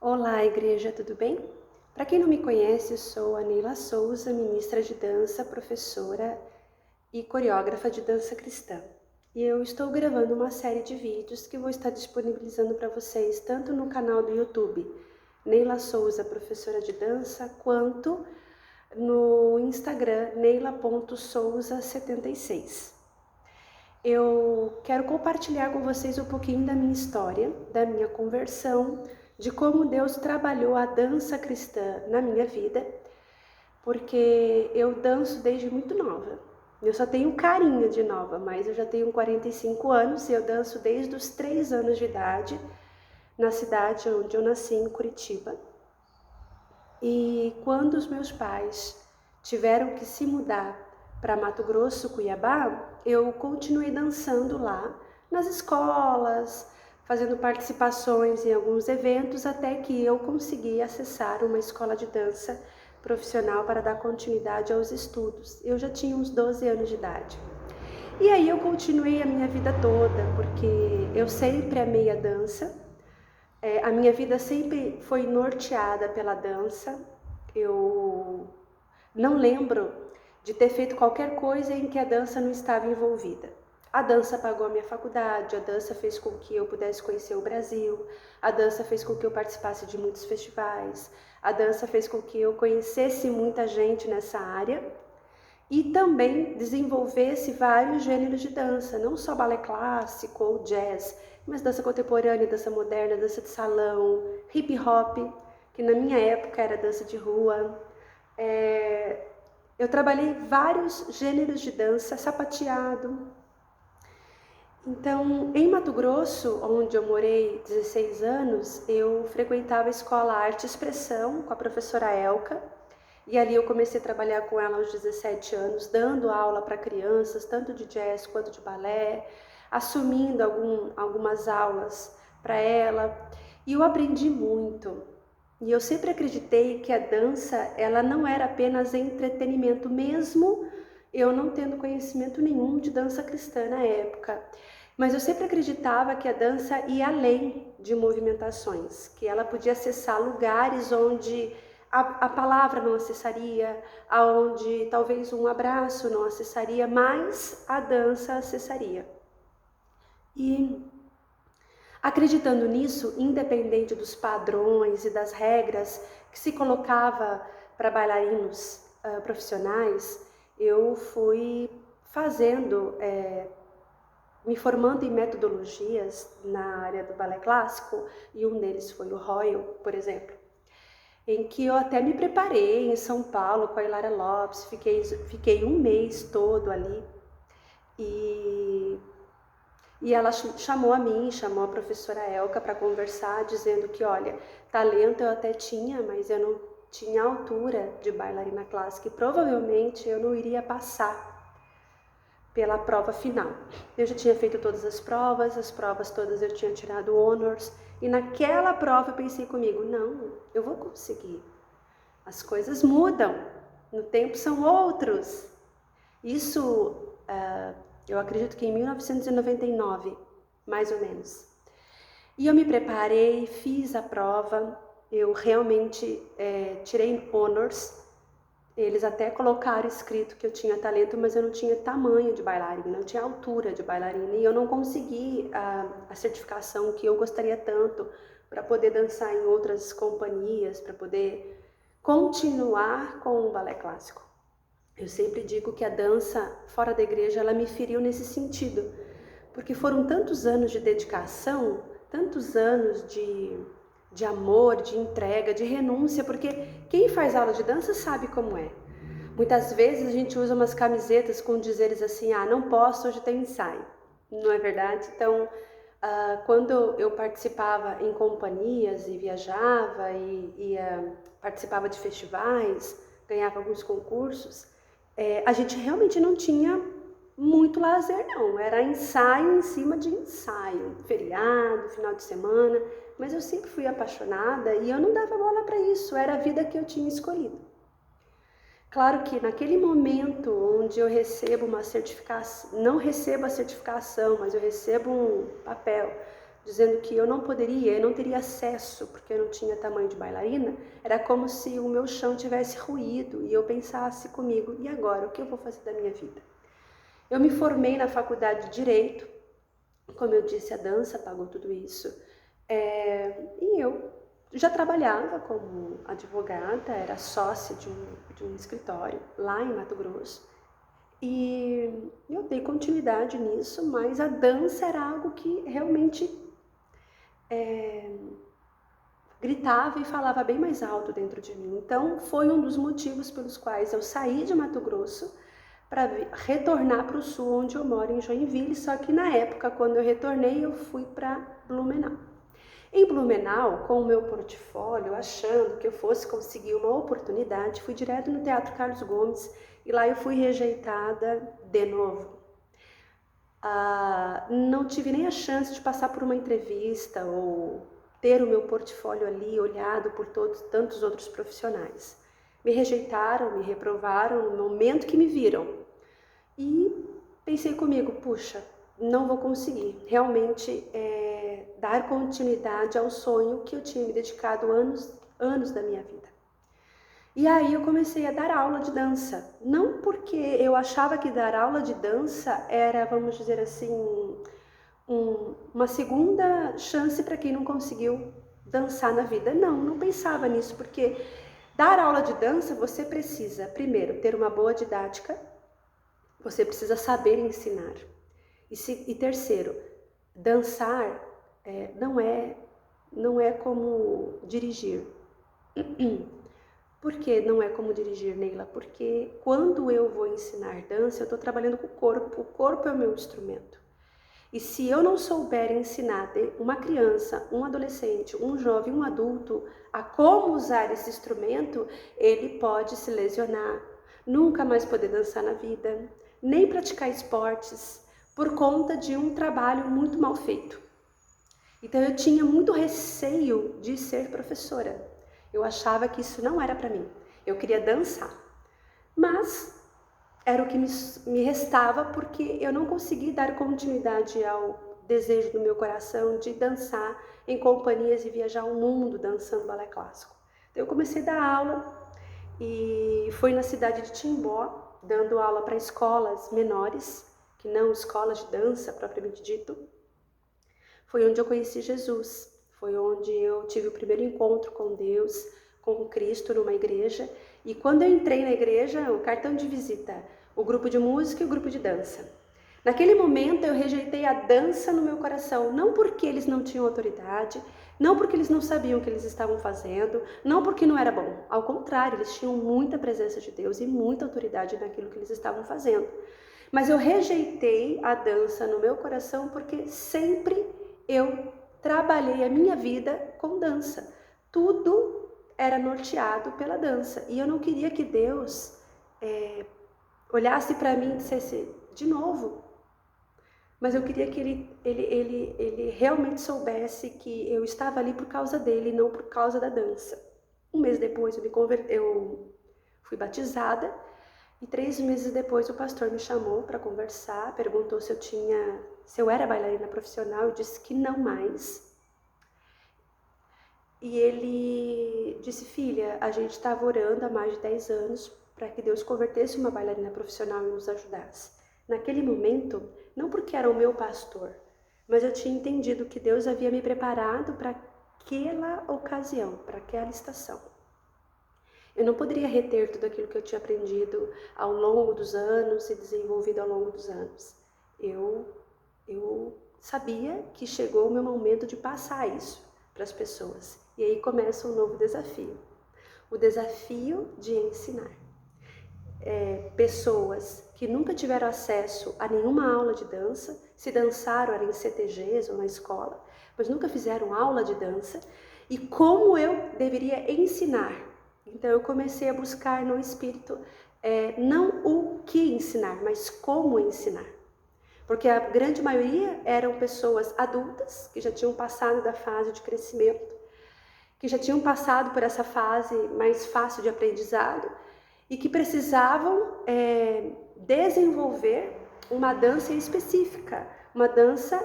Olá, igreja, tudo bem? Para quem não me conhece, sou a Neila Souza, ministra de dança, professora e coreógrafa de dança cristã. E eu estou gravando uma série de vídeos que vou estar disponibilizando para vocês tanto no canal do YouTube Neila Souza, professora de dança, quanto no Instagram neila.souza76. Eu quero compartilhar com vocês um pouquinho da minha história, da minha conversão, de como Deus trabalhou a dança cristã na minha vida, porque eu danço desde muito nova. Eu só tenho carinha de nova, mas eu já tenho 45 anos e eu danço desde os 3 anos de idade, na cidade onde eu nasci, em Curitiba. E quando os meus pais tiveram que se mudar para Mato Grosso, Cuiabá, eu continuei dançando lá nas escolas, fazendo participações em alguns eventos, até que eu consegui acessar uma escola de dança profissional para dar continuidade aos estudos. Eu já tinha uns 12 anos de idade. E aí eu continuei a minha vida toda, porque eu sempre amei a dança. A minha vida sempre foi norteada pela dança. Eu não lembro de ter feito qualquer coisa em que a dança não estava envolvida. A dança pagou a minha faculdade, a dança fez com que eu pudesse conhecer o Brasil, a dança fez com que eu participasse de muitos festivais, a dança fez com que eu conhecesse muita gente nessa área e também desenvolvesse vários gêneros de dança, não só balé clássico ou jazz, mas dança contemporânea, dança moderna, dança de salão, hip hop, que na minha época era dança de rua. Eu trabalhei vários gêneros de dança, sapateado. Então, em Mato Grosso, onde eu morei 16 anos, eu frequentava a escola Arte e Expressão com a professora Elka. E ali eu comecei a trabalhar com ela aos 17 anos, dando aula para crianças, tanto de jazz quanto de balé, assumindo algumas aulas para ela. E eu aprendi muito. E eu sempre acreditei que a dança, ela não era apenas entretenimento, mesmo eu não tendo conhecimento nenhum de dança cristã na época. Mas eu sempre acreditava que a dança ia além de movimentações, que ela podia acessar lugares onde a palavra não acessaria, aonde talvez um abraço não acessaria, mas a dança acessaria. E acreditando nisso, independente dos padrões e das regras que se colocava para bailarinos profissionais, eu fui fazendo, me formando em metodologias na área do balé clássico, e um deles foi o Royal, por exemplo, em que eu até me preparei em São Paulo com a Hilária Lopes, fiquei um mês todo ali, e ela chamou a professora Elka para conversar, dizendo que, olha, talento eu até tinha, mas eu não tinha altura de bailarina clássica e provavelmente eu não iria passar pela prova final. Eu já tinha feito todas as provas todas eu tinha tirado honors, e naquela prova eu pensei comigo, não, eu vou conseguir. As coisas mudam, no tempo são outros. Isso, eu acredito que em 1999, mais ou menos. E eu me preparei, fiz a prova, eu realmente tirei honors. Eles até colocaram escrito que eu tinha talento, mas eu não tinha tamanho de bailarina, não tinha altura de bailarina, e eu não consegui a certificação que eu gostaria tanto para poder dançar em outras companhias, para poder continuar com o balé clássico. Eu sempre digo que a dança fora da igreja, ela me feriu nesse sentido, porque foram tantos anos de dedicação, tantos anos de amor, de entrega, de renúncia, porque quem faz aula de dança sabe como é. Muitas vezes a gente usa umas camisetas com dizeres assim, não posso, hoje tem ensaio. Não é verdade? Então, quando eu participava em companhias e viajava e participava de festivais, ganhava alguns concursos, a gente realmente não tinha muito lazer não, era ensaio em cima de ensaio, feriado, final de semana, mas eu sempre fui apaixonada e eu não dava bola para isso, era a vida que eu tinha escolhido. Claro que naquele momento onde eu recebo uma certificação, não recebo a certificação, mas eu recebo um papel dizendo que eu não poderia, eu não teria acesso, porque eu não tinha tamanho de bailarina, era como se o meu chão tivesse ruído e eu pensasse comigo, e agora, o que eu vou fazer da minha vida? Eu me formei na faculdade de Direito, como eu disse, a dança pagou tudo isso, e eu já trabalhava como advogada, era sócia de um escritório lá em Mato Grosso, e eu dei continuidade nisso, mas a dança era algo que realmente gritava e falava bem mais alto dentro de mim. Então foi um dos motivos pelos quais eu saí de Mato Grosso para retornar para o sul, onde eu moro, em Joinville, só que na época, quando eu retornei, eu fui para Blumenau. Em Blumenau, com o meu portfólio, achando que eu fosse conseguir uma oportunidade, fui direto no Teatro Carlos Gomes e lá eu fui rejeitada de novo. Não tive nem a chance de passar por uma entrevista ou ter o meu portfólio ali olhado por tantos outros profissionais. Me rejeitaram, me reprovaram no momento que me viram. E pensei comigo, puxa, não vou conseguir realmente dar continuidade ao sonho que eu tinha me dedicado anos da minha vida. E aí eu comecei a dar aula de dança, não porque eu achava que dar aula de dança era, vamos dizer assim, uma segunda chance para quem não conseguiu dançar na vida. Não pensava nisso, porque dar aula de dança você precisa, primeiro, ter uma boa didática, você precisa saber ensinar. E terceiro, dançar não é como dirigir. Por que não é como dirigir, Neila? Porque quando eu vou ensinar dança, eu estou trabalhando com o corpo é o meu instrumento. E se eu não souber ensinar uma criança, um adolescente, um jovem, um adulto a como usar esse instrumento, ele pode se lesionar, nunca mais poder dançar na vida, nem praticar esportes, por conta de um trabalho muito mal feito. Então eu tinha muito receio de ser professora. Eu achava que isso não era para mim. Eu queria dançar. Mas era o que me restava, porque eu não consegui dar continuidade ao desejo do meu coração de dançar em companhias e viajar o mundo dançando balé clássico. Então eu comecei a dar aula e foi na cidade de Timbó, dando aula para escolas menores, que não escolas de dança propriamente dito. Foi onde eu conheci Jesus, foi onde eu tive o primeiro encontro com Deus, com Cristo numa igreja. E quando eu entrei na igreja, o cartão de visita, o grupo de música e o grupo de dança. Naquele momento eu rejeitei a dança no meu coração, não porque eles não tinham autoridade, não porque eles não sabiam o que eles estavam fazendo, não porque não era bom. Ao contrário, eles tinham muita presença de Deus e muita autoridade naquilo que eles estavam fazendo. Mas eu rejeitei a dança no meu coração porque sempre eu trabalhei a minha vida com dança. Tudo era norteado pela dança. E eu não queria que Deus olhasse para mim e dissesse, de novo. Mas eu queria que ele realmente soubesse que eu estava ali por causa dele, não por causa da dança. Um mês depois eu fui batizada. E 3 meses depois o pastor me chamou para conversar, perguntou se eu era bailarina profissional, eu disse que não mais. E ele disse, filha, a gente estava orando há mais de 10 anos para que Deus convertesse uma bailarina profissional e nos ajudasse. Naquele momento, não porque era o meu pastor, mas eu tinha entendido que Deus havia me preparado para aquela ocasião, para aquela estação. Eu não poderia reter tudo aquilo que eu tinha aprendido ao longo dos anos e desenvolvido ao longo dos anos. Eu sabia que chegou o meu momento de passar isso para as pessoas. E aí começa um novo desafio. O desafio de ensinar. Pessoas que nunca tiveram acesso a nenhuma aula de dança, se dançaram era em CTGs ou na escola, mas nunca fizeram aula de dança, e como eu deveria ensinar. Então eu comecei a buscar no Espírito não o que ensinar, mas como ensinar. Porque a grande maioria eram pessoas adultas, que já tinham passado da fase de crescimento, que já tinham passado por essa fase mais fácil de aprendizado e que precisavam desenvolver uma dança específica, uma dança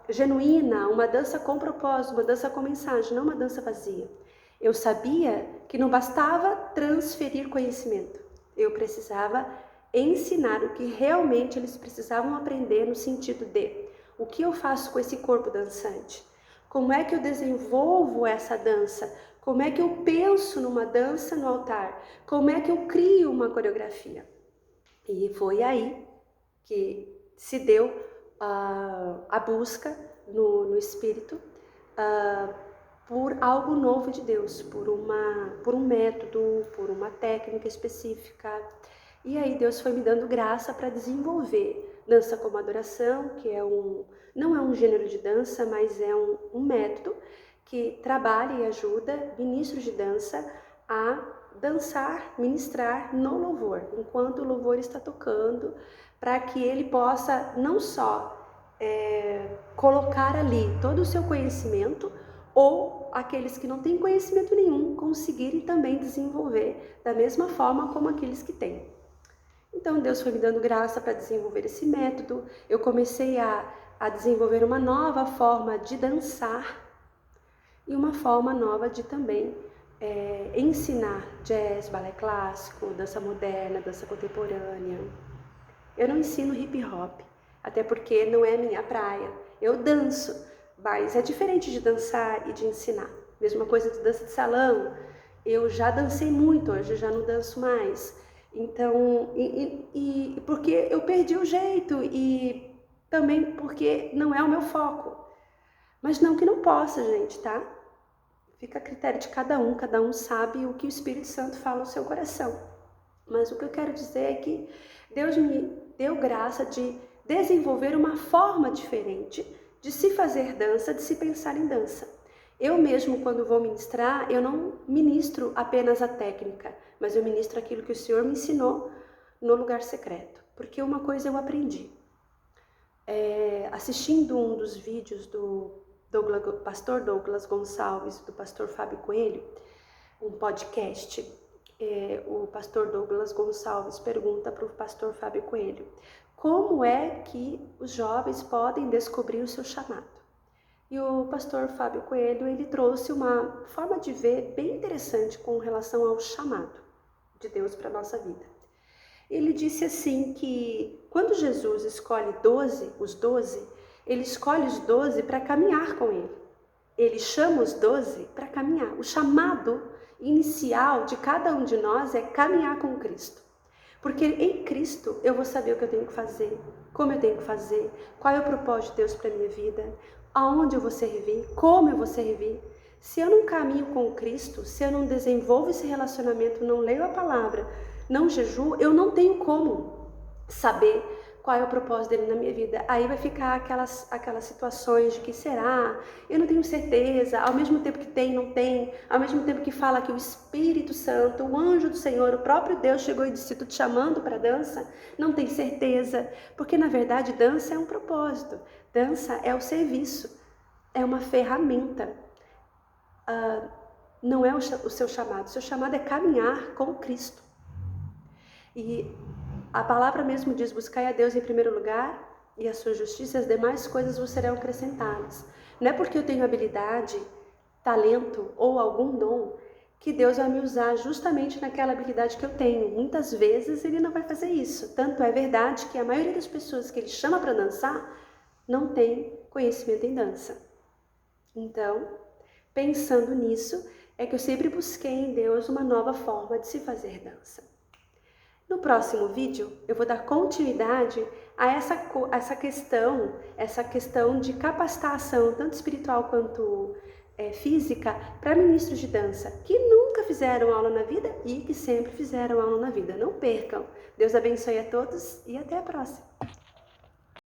genuína, uma dança com propósito, uma dança com mensagem, não uma dança vazia. Eu sabia que não bastava transferir conhecimento, eu precisava ensinar o que realmente eles precisavam aprender no sentido de o que eu faço com esse corpo dançante, como é que eu desenvolvo essa dança, como é que eu penso numa dança no altar, como é que eu crio uma coreografia. E foi aí que se deu a busca no Espírito por algo novo de Deus, por um método, por uma técnica específica. E aí Deus foi me dando graça para desenvolver dança como adoração, que não é um gênero de dança, mas é um método que trabalha e ajuda ministros de dança a dançar, ministrar no louvor, enquanto o louvor está tocando, para que ele possa não só colocar ali todo o seu conhecimento, ou aqueles que não têm conhecimento nenhum conseguirem também desenvolver da mesma forma como aqueles que têm. Então Deus foi me dando graça para desenvolver esse método. Eu comecei a desenvolver uma nova forma de dançar e uma forma nova de também ensinar jazz, balé clássico, dança moderna, dança contemporânea. Eu não ensino hip hop, até porque não é minha praia. Eu danço, mas é diferente de dançar e de ensinar. Mesma coisa de dança de salão. Eu já dancei muito, hoje eu já não danço mais. Então, porque eu perdi o jeito e também porque não é o meu foco. Mas não que não possa, gente, tá? Fica a critério de cada um sabe o que o Espírito Santo fala no seu coração. Mas o que eu quero dizer é que Deus me deu graça de desenvolver uma forma diferente de se fazer dança, de se pensar em dança. Eu mesmo, quando vou ministrar, eu não ministro apenas a técnica, mas eu ministro aquilo que o Senhor me ensinou no lugar secreto. Porque uma coisa eu aprendi. Assistindo um dos vídeos do pastor Douglas Gonçalves, do pastor Fábio Coelho, um podcast, o pastor Douglas Gonçalves pergunta para o pastor Fábio Coelho como é que os jovens podem descobrir o seu chamado. E o pastor Fábio Coelho, ele trouxe uma forma de ver bem interessante com relação ao chamado de Deus para a nossa vida. Ele disse assim que quando Jesus escolhe os 12, ele escolhe os 12 para caminhar com ele. Ele chama os 12 para caminhar. O chamado inicial de cada um de nós é caminhar com Cristo. Porque em Cristo eu vou saber o que eu tenho que fazer, como eu tenho que fazer, qual é o propósito de Deus para a minha vida, aonde eu vou servir, como eu vou servir. Se eu não caminho com Cristo, se eu não desenvolvo esse relacionamento, não leio a palavra, não jejuo, eu não tenho como saber qual é o propósito dele na minha vida. Aí vai ficar aquelas situações de que será? Eu não tenho certeza, ao mesmo tempo que tem, não tem, ao mesmo tempo que fala que o Espírito Santo, o anjo do Senhor, o próprio Deus chegou e disse, estou te chamando para a dança, não tem certeza, porque na verdade dança é um propósito, dança é o serviço, é uma ferramenta, não é o seu chamado é caminhar com Cristo. E a palavra mesmo diz, buscai a Deus em primeiro lugar e a sua justiça, as demais coisas vos serão acrescentadas. Não é porque eu tenho habilidade, talento ou algum dom que Deus vai me usar justamente naquela habilidade que eu tenho. Muitas vezes ele não vai fazer isso. Tanto é verdade que a maioria das pessoas que ele chama para dançar não tem conhecimento em dança. Então, pensando nisso, é que eu sempre busquei em Deus uma nova forma de se fazer dança. No próximo vídeo, eu vou dar continuidade a essa questão de capacitação, tanto espiritual quanto física, para ministros de dança, que nunca fizeram aula na vida e que sempre fizeram aula na vida. Não percam! Deus abençoe a todos e até a próxima!